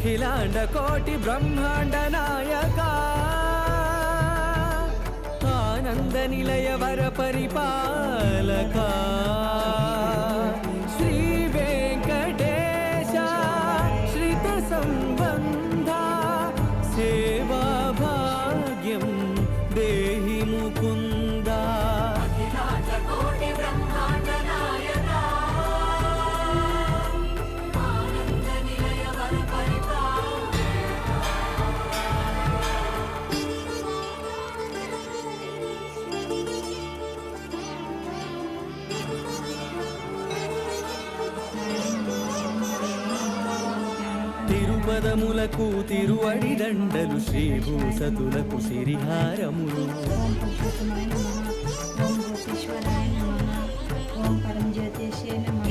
అఖిలాండ కోటి బ్రహ్మాండ నాయకా ఆనంద నిలయ వర పరిపాలకా శ్రీ వెంకటేశ శ్రిత సంబంధ సేవా భాగ్యం దేహి ముకుందా. తిరుపదములకు తిరువడి దండలు శ్రీభూసతులకు సిరిహారములు. ఓం పరం జ్యోతిష్య నమః.